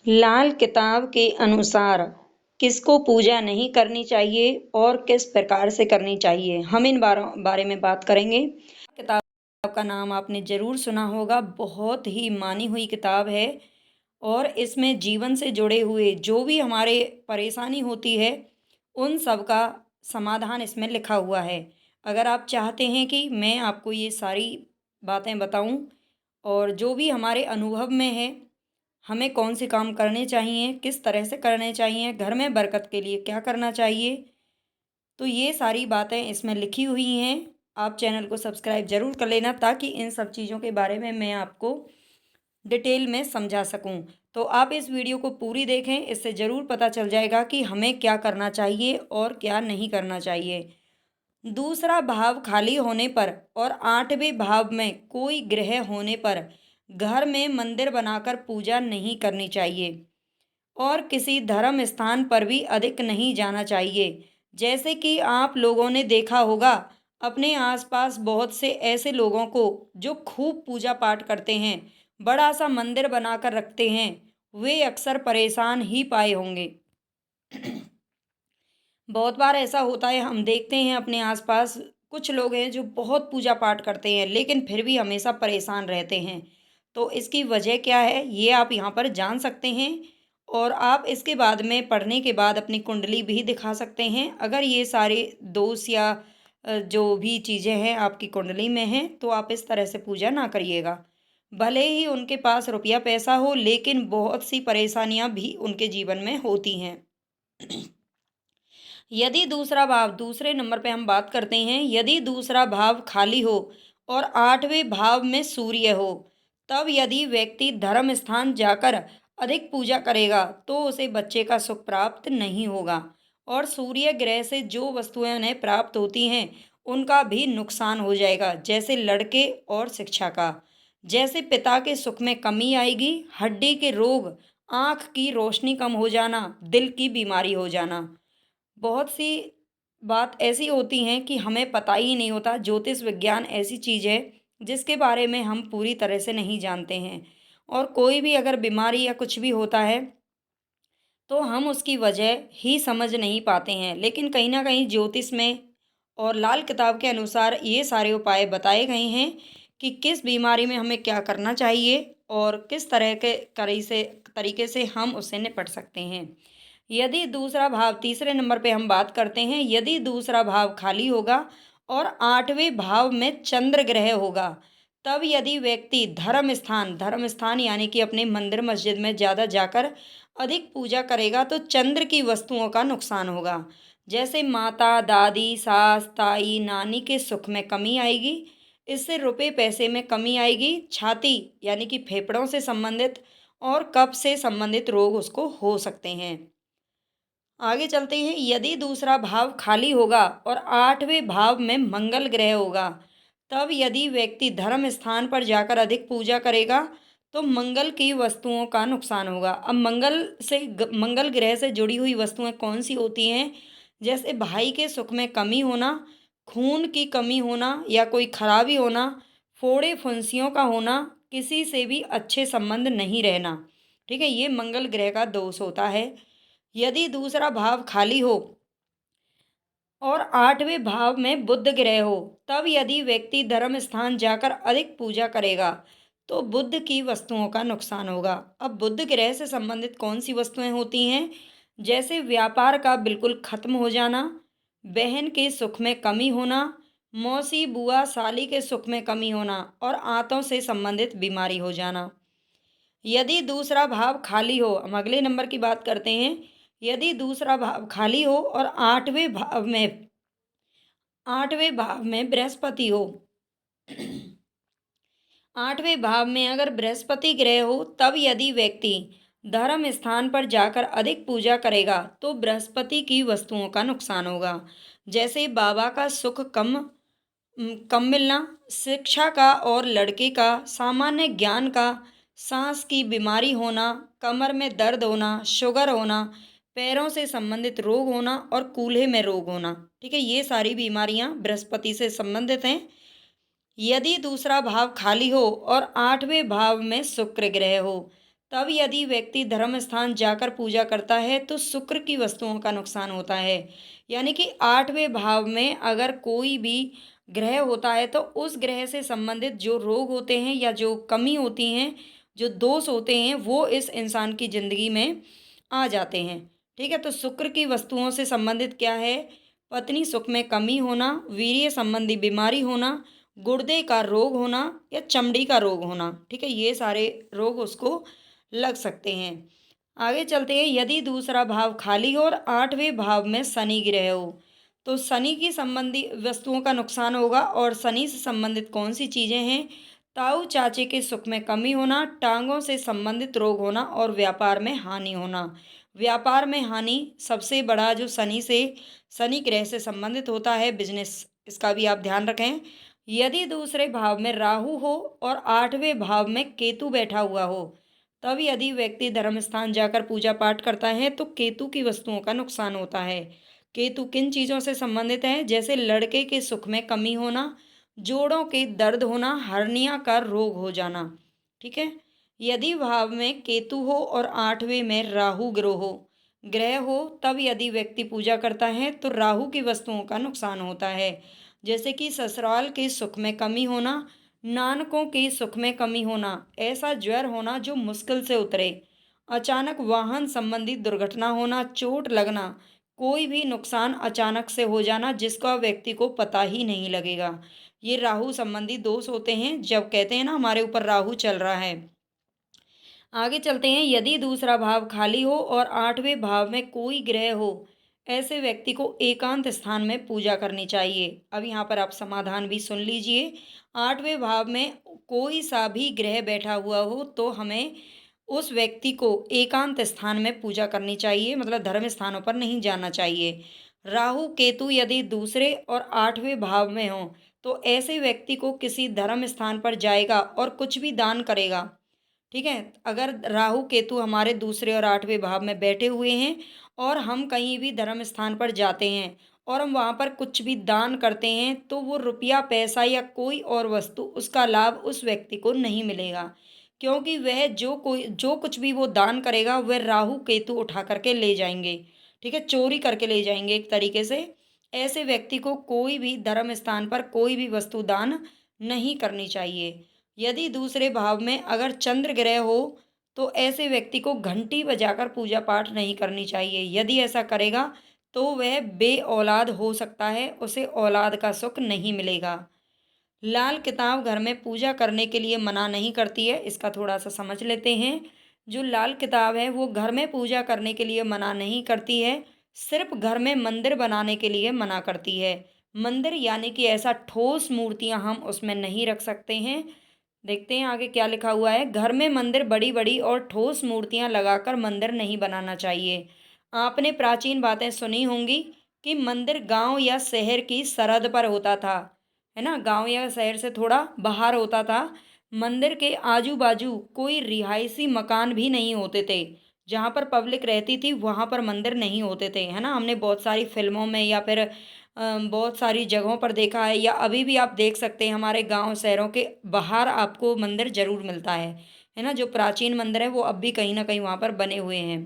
लाल किताब के अनुसार किसको पूजा नहीं करनी चाहिए और किस प्रकार से करनी चाहिए, हम इन बारे में बात करेंगे। किताब का नाम आपने ज़रूर सुना होगा, बहुत ही मानी हुई किताब है और इसमें जीवन से जुड़े हुए जो भी हमारे परेशानी होती है उन सब का समाधान इसमें लिखा हुआ है। अगर आप चाहते हैं कि मैं आपको ये सारी बातें बताऊं और जो भी हमारे अनुभव में है, हमें कौन से काम करने चाहिए, किस तरह से करने चाहिए, घर में बरकत के लिए क्या करना चाहिए, तो ये सारी बातें इसमें लिखी हुई हैं। आप चैनल को सब्सक्राइब ज़रूर कर लेना ताकि इन सब चीज़ों के बारे में मैं आपको डिटेल में समझा सकूं। तो आप इस वीडियो को पूरी देखें, इससे ज़रूर पता चल जाएगा कि हमें क्या करना चाहिए और क्या नहीं करना चाहिए। दूसरा भाव खाली होने पर और आठवें भाव में कोई ग्रह होने पर घर में मंदिर बनाकर पूजा नहीं करनी चाहिए और किसी धर्म स्थान पर भी अधिक नहीं जाना चाहिए। जैसे कि आप लोगों ने देखा होगा अपने आसपास बहुत से ऐसे लोगों को जो खूब पूजा पाठ करते हैं, बड़ा सा मंदिर बनाकर रखते हैं, वे अक्सर परेशान ही पाए होंगे। बहुत बार ऐसा होता है, हम देखते हैं अपने आसपास कुछ लोग हैं जो बहुत पूजा पाठ करते हैं लेकिन फिर भी हमेशा परेशान रहते हैं। तो इसकी वजह क्या है ये आप यहाँ पर जान सकते हैं और आप इसके बाद में पढ़ने के बाद अपनी कुंडली भी दिखा सकते हैं। अगर ये सारे दोष या जो भी चीज़ें हैं आपकी कुंडली में हैं तो आप इस तरह से पूजा ना करिएगा। भले ही उनके पास रुपया पैसा हो लेकिन बहुत सी परेशानियां भी उनके जीवन में होती हैं। यदि दूसरा भाव, दूसरे नंबर पे हम बात करते हैं, यदि दूसरा भाव खाली हो और आठवें भाव में सूर्य हो, तब यदि व्यक्ति धर्म स्थान जाकर अधिक पूजा करेगा तो उसे बच्चे का सुख प्राप्त नहीं होगा और सूर्य ग्रह से जो वस्तुएं उन्हें प्राप्त होती हैं उनका भी नुकसान हो जाएगा, जैसे लड़के और शिक्षा का। जैसे पिता के सुख में कमी आएगी, हड्डी के रोग, आँख की रोशनी कम हो जाना, दिल की बीमारी हो जाना। बहुत सी बात ऐसी होती हैं कि हमें पता ही नहीं होता। ज्योतिष विज्ञान ऐसी चीज़ है जिसके बारे में हम पूरी तरह से नहीं जानते हैं और कोई भी अगर बीमारी या कुछ भी होता है तो हम उसकी वजह ही समझ नहीं पाते हैं। लेकिन कहीं ना कहीं ज्योतिष में और लाल किताब के अनुसार ये सारे उपाय बताए गए हैं कि किस बीमारी में हमें क्या करना चाहिए और किस तरह के तरीके से हम उससे निपट सकते हैं। यदि दूसरा भाव, तीसरे नंबर पे हम बात करते हैं, यदि दूसरा भाव खाली होगा और आठवें भाव में चंद्र ग्रह होगा, तब यदि व्यक्ति धर्म स्थान यानी कि अपने मंदिर मस्जिद में ज़्यादा जाकर अधिक पूजा करेगा तो चंद्र की वस्तुओं का नुकसान होगा। जैसे माता, दादी, सास, ताई, नानी के सुख में कमी आएगी, इससे रुपए पैसे में कमी आएगी, छाती यानी कि फेफड़ों से संबंधित और कफ से संबंधित रोग उसको हो सकते हैं। आगे चलते हैं, यदि दूसरा भाव खाली होगा और आठवें भाव में मंगल ग्रह होगा, तब यदि व्यक्ति धर्म स्थान पर जाकर अधिक पूजा करेगा तो मंगल की वस्तुओं का नुकसान होगा। अब मंगल ग्रह से जुड़ी हुई वस्तुएं कौन सी होती हैं? जैसे भाई के सुख में कमी होना, खून की कमी होना या कोई खराबी होना, फोड़े फुंसियों का होना, किसी से भी अच्छे संबंध नहीं रहना। ठीक है, ये मंगल ग्रह का दोष होता है। यदि दूसरा भाव खाली हो और आठवें भाव में बुध ग्रह हो, तब यदि व्यक्ति धर्म स्थान जाकर अधिक पूजा करेगा तो बुध की वस्तुओं का नुकसान होगा। अब बुध ग्रह से संबंधित कौन सी वस्तुएं होती हैं? जैसे व्यापार का बिल्कुल खत्म हो जाना, बहन के सुख में कमी होना, मौसी बुआ साली के सुख में कमी होना और आंतों से संबंधित बीमारी हो जाना। यदि दूसरा भाव खाली हो, हम अगले नंबर की बात करते हैं, यदि दूसरा भाव खाली हो और आठवें भाव में बृहस्पति हो, आठवें भाव में अगर बृहस्पति ग्रह हो, तब यदि व्यक्ति धर्म स्थान पर जाकर अधिक पूजा करेगा तो बृहस्पति की वस्तुओं का नुकसान होगा। जैसे बाबा का सुख कम मिलना, शिक्षा का और लड़के का, सामान्य ज्ञान का, सांस की बीमारी होना, कमर में दर्द होना, शुगर होना, पैरों से संबंधित रोग होना और कूल्हे में रोग होना। ठीक है, ये सारी बीमारियां बृहस्पति से संबंधित हैं। यदि दूसरा भाव खाली हो और आठवें भाव में शुक्र ग्रह हो, तब यदि व्यक्ति धर्म स्थान जाकर पूजा करता है तो शुक्र की वस्तुओं का नुकसान होता है। यानी कि 8वें भाव में अगर कोई भी ग्रह होता है तो उस ग्रह से संबंधित जो रोग होते हैं या जो कमी होती हैं, जो दोष होते हैं, वो इस इंसान की ज़िंदगी में आ जाते हैं। ठीक है? तो शुक्र की वस्तुओं से संबंधित क्या है? पत्नी सुख में कमी होना, वीर्य संबंधी बीमारी होना, गुर्दे का रोग होना या चमड़ी का रोग होना। ठीक है? ये सारे रोग उसको लग सकते हैं। आगे चलते हैं, यदि दूसरा भाव खाली हो और 8वें भाव में शनि ग्रह हो, तो शनि की संबंधी वस्तुओं का नुकसान होगा। और शनि से संबंधित कौन सी चीज़ें हैं? ताऊ चाचे के सुख में कमी होना, टांगों से संबंधित रोग होना और व्यापार में हानि होना। व्यापार में हानि सबसे बड़ा जो शनि ग्रह से संबंधित होता है बिजनेस, इसका भी आप ध्यान रखें। यदि दूसरे भाव में राहु हो और 8वें भाव में केतु बैठा हुआ हो, तब यदि व्यक्ति धर्म स्थान जाकर पूजा पाठ करता है तो केतु की वस्तुओं का नुकसान होता है। केतु किन चीज़ों से संबंधित है? जैसे लड़के के सुख में कमी होना, जोड़ों के दर्द होना, हर्निया का रोग हो जाना। ठीक है? यदि भाव में केतु हो और 8वें में राहु ग्रह हो, तब यदि व्यक्ति पूजा करता है तो राहु की वस्तुओं का नुकसान होता है। जैसे कि ससुराल के सुख में कमी होना, नानकों के सुख में कमी होना, ऐसा ज्वर होना जो मुश्किल से उतरे, अचानक वाहन संबंधी दुर्घटना होना, चोट लगना, कोई भी नुकसान अचानक से हो जाना जिसका व्यक्ति को पता ही नहीं लगेगा। ये राहु संबंधी दोष होते हैं, जब कहते हैं ना हमारे ऊपर राहु चल रहा है। आगे चलते हैं, यदि दूसरा भाव खाली हो और 8वें भाव में कोई ग्रह हो, ऐसे व्यक्ति को एकांत स्थान में पूजा करनी चाहिए। अब यहाँ पर आप समाधान भी सुन लीजिए। 8वें भाव में कोई सा भी ग्रह बैठा हुआ हो तो हमें उस व्यक्ति को एकांत स्थान में पूजा करनी चाहिए, मतलब धर्म स्थानों पर नहीं जाना चाहिए। राहु केतु यदि दूसरे और 8वें भाव में हो तो ऐसे व्यक्ति को किसी धर्म स्थान पर जाएगा और कुछ भी दान करेगा। ठीक है? अगर राहु केतु हमारे दूसरे और 8वें भाव में बैठे हुए हैं और हम कहीं भी धर्म स्थान पर जाते हैं और हम वहाँ पर कुछ भी दान करते हैं तो वो रुपया पैसा या कोई और वस्तु, उसका लाभ उस व्यक्ति को नहीं मिलेगा, क्योंकि वह जो कुछ भी वो दान करेगा वह राहु केतु उठा करके ले जाएंगे। ठीक है? चोरी करके ले जाएंगे एक तरीके से। ऐसे व्यक्ति को कोई भी धर्म स्थान पर कोई भी वस्तु दान नहीं करनी चाहिए। यदि दूसरे भाव में अगर चंद्र ग्रह हो तो ऐसे व्यक्ति को घंटी बजाकर पूजा पाठ नहीं करनी चाहिए। यदि ऐसा करेगा तो वह बे औलाद हो सकता है, उसे औलाद का सुख नहीं मिलेगा। लाल किताब घर में पूजा करने के लिए मना नहीं करती है, इसका थोड़ा सा समझ लेते हैं। जो लाल किताब है वो घर में पूजा करने के लिए मना नहीं करती है, सिर्फ घर में मंदिर बनाने के लिए मना करती है। मंदिर यानी कि ऐसा ठोस मूर्तियां हम उसमें नहीं रख सकते हैं। देखते हैं आगे क्या लिखा हुआ है। घर में मंदिर बड़ी बड़ी और ठोस मूर्तियां लगाकर मंदिर नहीं बनाना चाहिए। आपने प्राचीन बातें सुनी होंगी कि मंदिर गांव या शहर की सरहद पर होता था, है ना, गांव या शहर से थोड़ा बाहर होता था। मंदिर के आजू बाजू कोई रिहायशी मकान भी नहीं होते थे। जहाँ पर पब्लिक रहती थी वहाँ पर मंदिर नहीं होते थे, है ना। हमने बहुत सारी फिल्मों में या फिर बहुत सारी जगहों पर देखा है, या अभी भी आप देख सकते हैं हमारे गांव शहरों के बाहर आपको मंदिर जरूर मिलता है ना। जो प्राचीन मंदिर है वो अब भी कहीं ना कहीं वहाँ पर बने हुए हैं।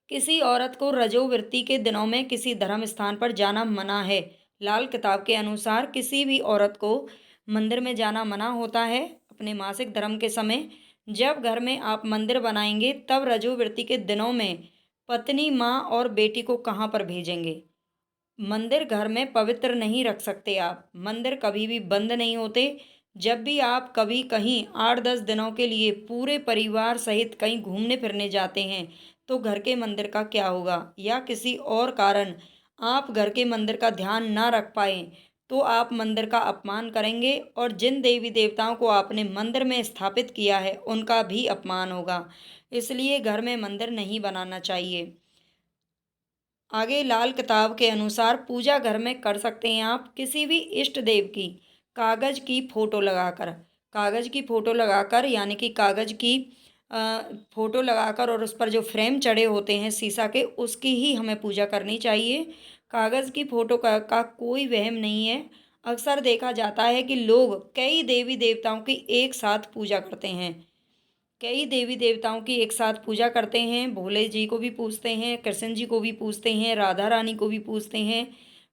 किसी औरत को रजोवृत्ति के दिनों में किसी धर्म स्थान पर जाना मना है। लाल किताब के अनुसार किसी भी औरत को मंदिर में जाना मना होता है अपने मासिक धर्म के समय। जब घर में आप मंदिर बनाएंगे तब रजोवृत्ति के दिनों में पत्नी, माँ और बेटी को कहाँ पर भेजेंगे? मंदिर घर में पवित्र नहीं रख सकते आप। मंदिर कभी भी बंद नहीं होते। जब भी आप कभी कहीं 8-10 दिनों के लिए पूरे परिवार सहित कहीं घूमने फिरने जाते हैं तो घर के मंदिर का क्या होगा, या किसी और कारण आप घर के मंदिर का ध्यान ना रख पाए तो आप मंदिर का अपमान करेंगे और जिन देवी देवताओं को आपने मंदिर में स्थापित किया है उनका भी अपमान होगा। इसलिए घर में मंदिर नहीं बनाना चाहिए। आगे लाल किताब के अनुसार पूजा घर में कर सकते हैं आप किसी भी इष्ट देव की कागज की फोटो लगाकर। कागज की फोटो लगाकर यानी कि कागज की फोटो लगाकर और उस पर जो फ्रेम चढ़े होते हैं शीशा के, उसकी ही हमें पूजा करनी चाहिए। कागज की फोटो का कोई वहम नहीं है। अक्सर देखा जाता है कि लोग कई देवी देवताओं की एक साथ पूजा करते हैं। कई देवी देवताओं की एक साथ पूजा करते हैं। भोले जी को भी पूजते हैं, कृष्ण जी को भी पूजते हैं, राधा रानी को भी पूजते हैं,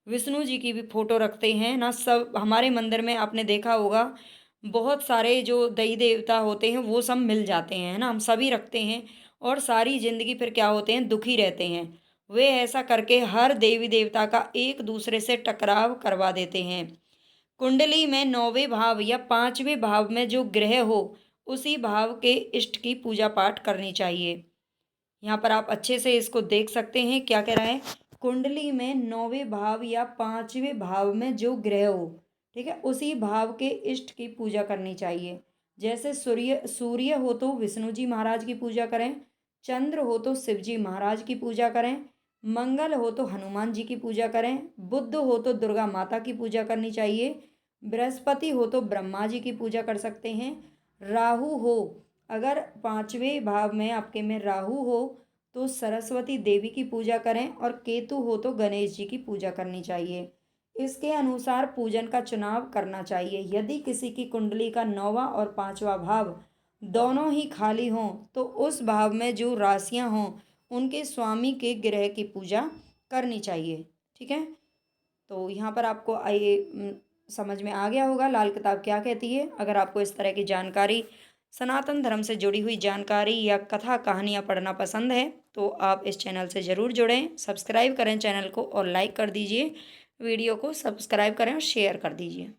विष्णु जी की भी फोटो रखते हैं ना। सब हमारे मंदिर में आपने देखा होगा, बहुत सारे जो देवी देवता होते हैं वो सब मिल जाते हैं, है ना। हम सभी रखते हैं और सारी जिंदगी फिर क्या होते हैं, दुखी रहते हैं। वे ऐसा करके हर देवी देवता का एक दूसरे से टकराव करवा देते हैं। कुंडली में 9वें भाव या 5वें भाव में जो ग्रह हो, उसी भाव के इष्ट की पूजा पाठ करनी चाहिए। यहाँ पर आप अच्छे से इसको देख सकते हैं, क्या कह रहा है। कुंडली में 9वें भाव या 5वें भाव में जो ग्रह हो, ठीक है, उसी भाव के इष्ट की पूजा करनी चाहिए। जैसे सूर्य सूर्य हो तो विष्णु जी महाराज की पूजा करें, चंद्र हो तो शिव जी महाराज की पूजा करें, मंगल हो तो हनुमान जी की पूजा करें, बुध हो तो दुर्गा माता की पूजा करनी चाहिए, बृहस्पति हो तो ब्रह्मा जी की पूजा कर सकते हैं, राहु हो, अगर 5वें भाव में आपके में राहु हो तो सरस्वती देवी की पूजा करें, और केतु हो तो गणेश जी की पूजा करनी चाहिए। इसके अनुसार पूजन का चुनाव करना चाहिए। यदि किसी की कुंडली का 9वां और 5वां भाव दोनों ही खाली हों तो उस भाव में जो राशियां हों उनके स्वामी के ग्रह की पूजा करनी चाहिए। ठीक है, तो यहाँ पर आपको आइए समझ में आ गया होगा लाल किताब क्या कहती है। अगर आपको इस तरह की जानकारी, सनातन धर्म से जुड़ी हुई जानकारी या कथा कहानियाँ पढ़ना पसंद है तो आप इस चैनल से ज़रूर जुड़ें। सब्सक्राइब करें चैनल को और लाइक कर दीजिए। वीडियो को सब्सक्राइब करें और शेयर कर दीजिए।